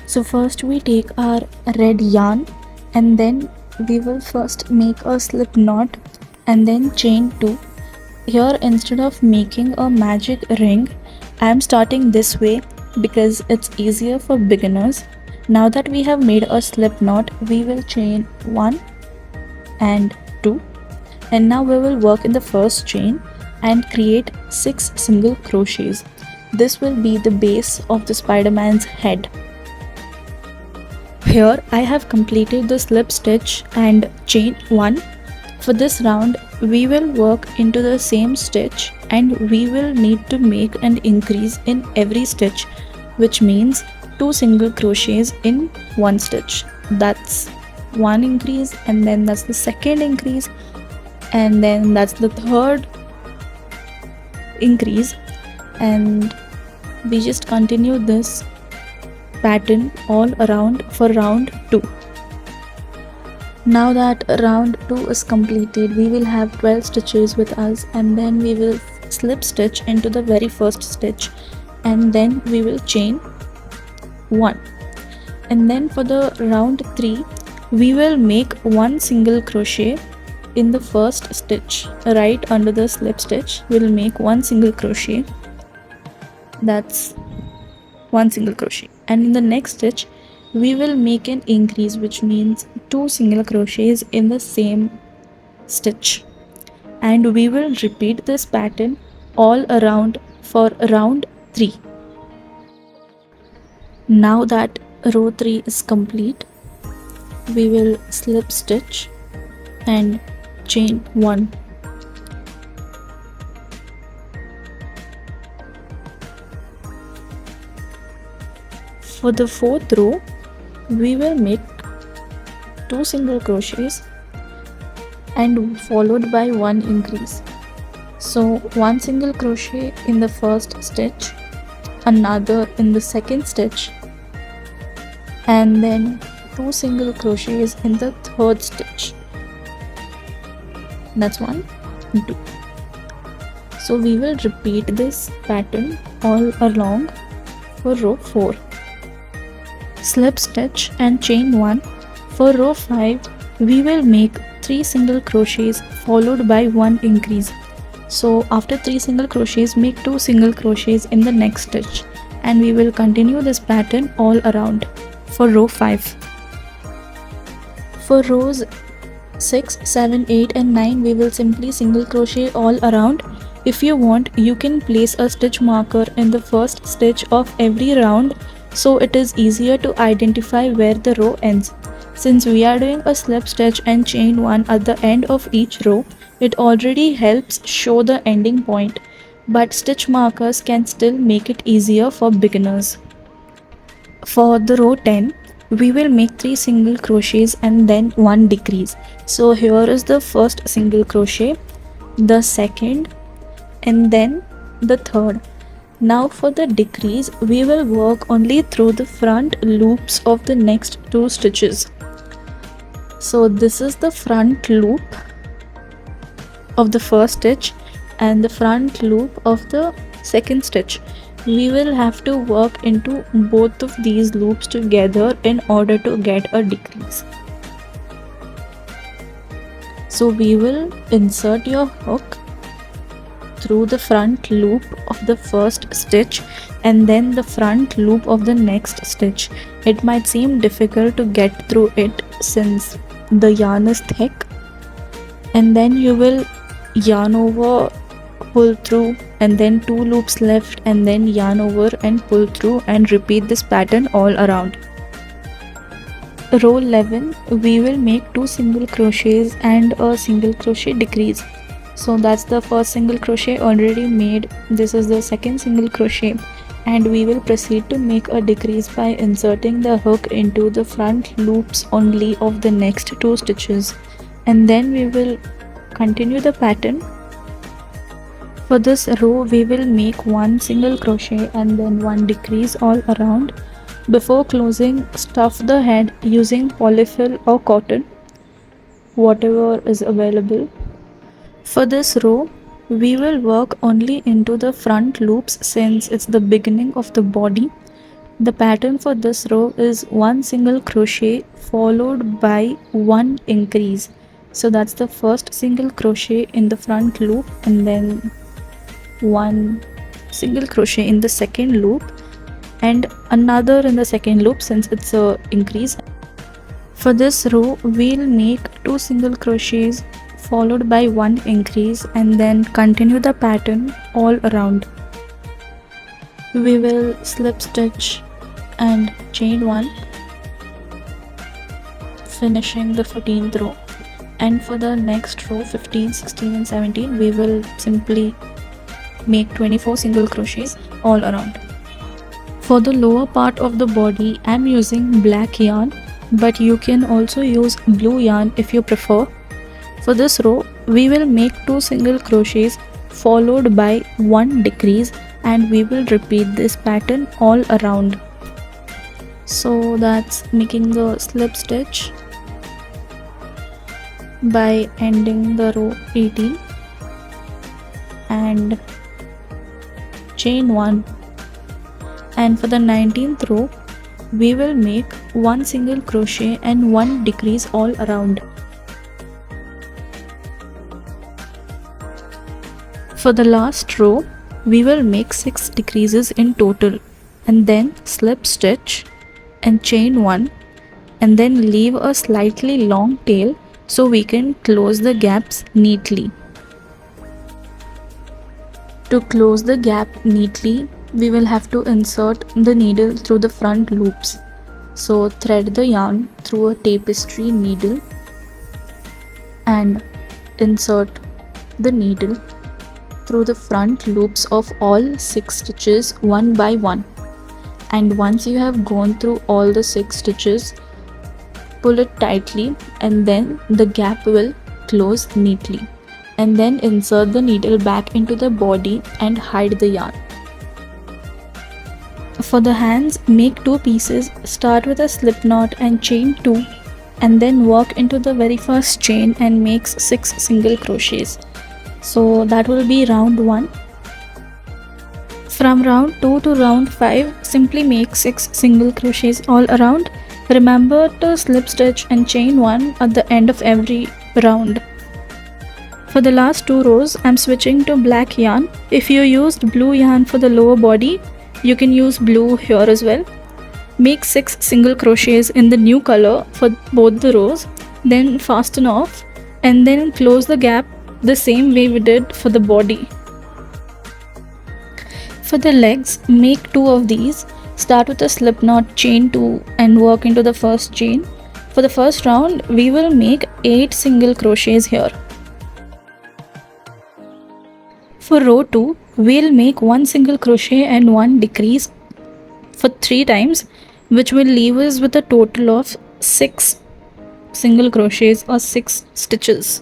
So first we take our red yarn and then we will first make a slip knot and then chain 2. Here instead of making a magic ring, I am starting this way because it's easier for beginners. Now that we have made a slip knot, we will chain 1 and 2, and now we will work in the first chain and create 6 single crochets. This will be the base of the Spider-Man's head. Here I have completed the slip stitch and chain 1. For this round we will work into the same stitch and we will need to make an increase in every stitch, which means 2 single crochets in one stitch. That's one increase, and then that's the second increase, and then that's the third increase, and we just continue this pattern all around for round 2. Now that round 2 is completed, we will have 12 stitches with us, and then we will slip stitch into the very first stitch, and then we will chain 1. And then for the round 3 we will make 1 single crochet in the first stitch. Right under the slip stitch we'll make 1 single crochet. That's 1 single crochet, and in the next stitch we will make an increase, which means 2 single crochets in the same stitch, and we will repeat this pattern all around for round 3. Now that row 3 is complete, we will slip stitch and chain 1. For the 4th row we will make 2 single crochets and followed by 1 increase. So 1 single crochet in the first stitch, another in the second stitch, and then 2 single crochets in the third stitch. That's 1 and 2. So we will repeat this pattern all along for row 4. Slip stitch and chain 1. For row 5 we will make 3 single crochets followed by 1 increase. So after 3 single crochets, make 2 single crochets in the next stitch, and we will continue this pattern all around for row 5. For rows 6, 7, 8 and 9 we will simply single crochet all around. If you want, you can place a stitch marker in the first stitch of every round, so it is easier to identify where the row ends. Since we are doing a slip stitch and chain 1 at the end of each row, it already helps show the ending point, but stitch markers can still make it easier for beginners. For the row 10, we will make 3 single crochets and then 1 decrease. So here is the first single crochet, the second, and then the third. Now for the decrease, we will work only through the front loops of the next 2 stitches. So this is the front loop of the first stitch and the front loop of the second stitch. We will have to work into both of these loops together in order to get a decrease. So we will insert your hook through the front loop of the first stitch and then the front loop of the next stitch. It might seem difficult to get through it since the yarn is thick, and then you will yarn over, pull through, and then 2 loops left, and then yarn over and pull through, and repeat this pattern all around. Row 11, we will make 2 single crochets and a single crochet decrease. So that's the first single crochet already made. This is the second single crochet, and we will proceed to make a decrease by inserting the hook into the front loops only of the next 2 stitches, and then we will continue the pattern. For this row we will make 1 single crochet and then 1 decrease all around. Before closing, stuff the head using polyfill or cotton, whatever is available. For this row we will work only into the front loops since it's the beginning of the body. The pattern for this row is 1 single crochet followed by 1 increase. So that's the first single crochet in the front loop, and then 1 single crochet in the second loop and another in the second loop since it's a increase. For this row we'll make 2 single crochets followed by 1 increase and then continue the pattern all around. We will slip stitch and chain 1, finishing the 14th row. And for the next row 15, 16 and 17 we will simply make 24 single crochets all around. For the lower part of the body I'm using black yarn, but you can also use blue yarn if you prefer. For this row we will make 2 single crochets followed by 1 decrease, and we will repeat this pattern all around. So that's making the slip stitch by ending the row 18 and chain 1, and for the 19th row we will make 1 single crochet and 1 decrease all around. For the last row we will make 6 decreases in total, and then slip stitch and chain 1 and then leave a slightly long tail so we can close the gaps neatly. To close the gap neatly, we will have to insert the needle through the front loops. So thread the yarn through a tapestry needle and insert the needle through the front loops of all 6 stitches one by one. And once you have gone through all the 6 stitches, pull it tightly and then the gap will close neatly. And then insert the needle back into the body and hide the yarn. For the hands, make 2 pieces. Start with a slip knot and chain 2 and then work into the very first chain and makes 6 single crochets. So that will be round 1. From round 2 to round 5, simply make 6 single crochets all around. Remember to slip stitch and chain 1 at the end of every round. For the last 2 rows, I'm switching to black yarn. If you used blue yarn for the lower body, you can use blue here as well. Make 6 single crochets in the new color for both the rows, then fasten off and then close the gap the same way we did for the body. For the legs, make 2 of these. Start with a slip knot, chain 2 and work into the first chain. For the first round, we will make 8 single crochets here. For row 2, we'll make 1 single crochet and 1 decrease for 3 times, which will leave us with a total of 6 single crochets or 6 stitches.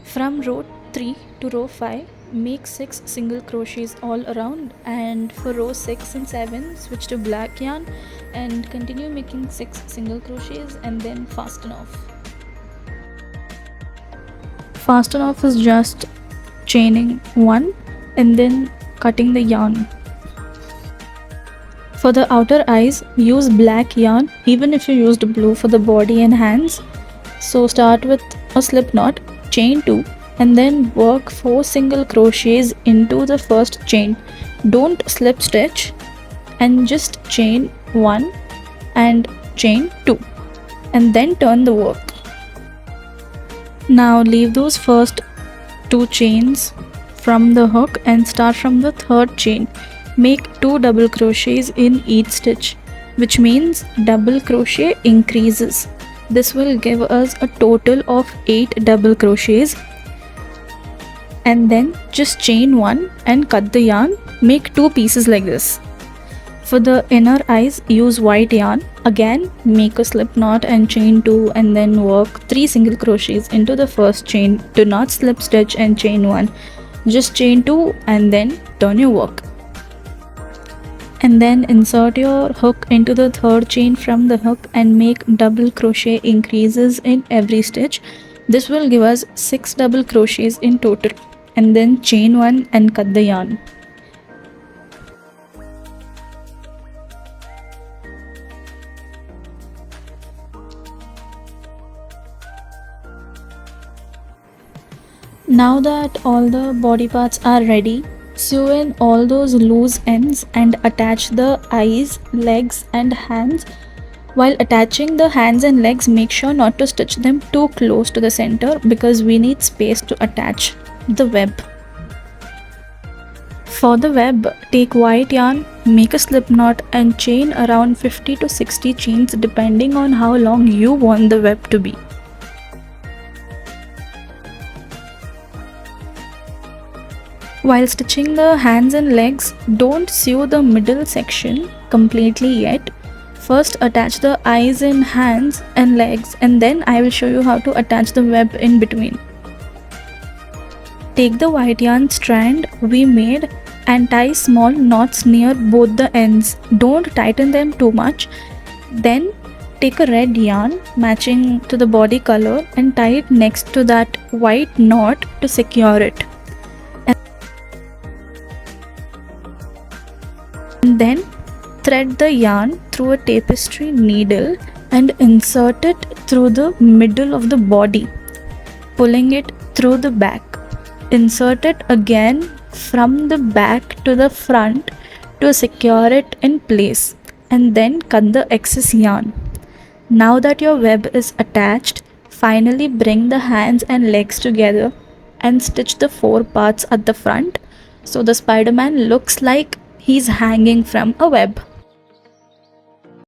From row 3 to row 5, make 6 single crochets all around, and for row 6 and 7, switch to black yarn and continue making 6 single crochets and then fasten off. Fasten off is just chaining 1 and then cutting the yarn. For the outer eyes, use black yarn even if you used blue for the body and hands. So start with a slip knot, chain 2 and then work 4 single crochets into the first chain. Don't slip stitch and just chain 1 and chain 2 and then turn the work. Now leave those first 2 chains from the hook and start from the 3rd chain. Make 2 double crochets in each stitch, which means double crochet increases. This will give us a total of 8 double crochets. And then just chain 1 and cut the yarn. Make 2 pieces like this. For the inner eyes, use white yarn. Again, make a slip knot and chain 2 and then work 3 single crochets into the first chain. Do not slip stitch and chain 1. Just chain 2 and then turn your work. And then insert your hook into the 3rd chain from the hook and make double crochet increases in every stitch. This will give us 6 double crochets in total. And then chain 1 and cut the yarn. Now that all the body parts are ready, sew in all those loose ends and attach the eyes, legs and hands. While attaching the hands and legs, make sure not to stitch them too close to the center because we need space to attach the web. For the web, take white yarn, make a slip knot and chain around 50 to 60 chains depending on how long you want the web to be. While stitching the hands and legs, don't sew the middle section completely yet. First attach the eyes and hands and legs, and then I will show you how to attach the web in between. Take the white yarn strand we made and tie small knots near both the ends. Don't tighten them too much. Then take a red yarn matching to the body color and tie it next to that white knot to secure it. And then thread the yarn through a tapestry needle and insert it through the middle of the body, pulling it through the back. Insert it again from the back to the front to secure it in place, and then cut the excess yarn. Now that your web is attached, finally bring the hands and legs together and stitch the 4 parts at the front so the Spider-Man looks like he's hanging from a web.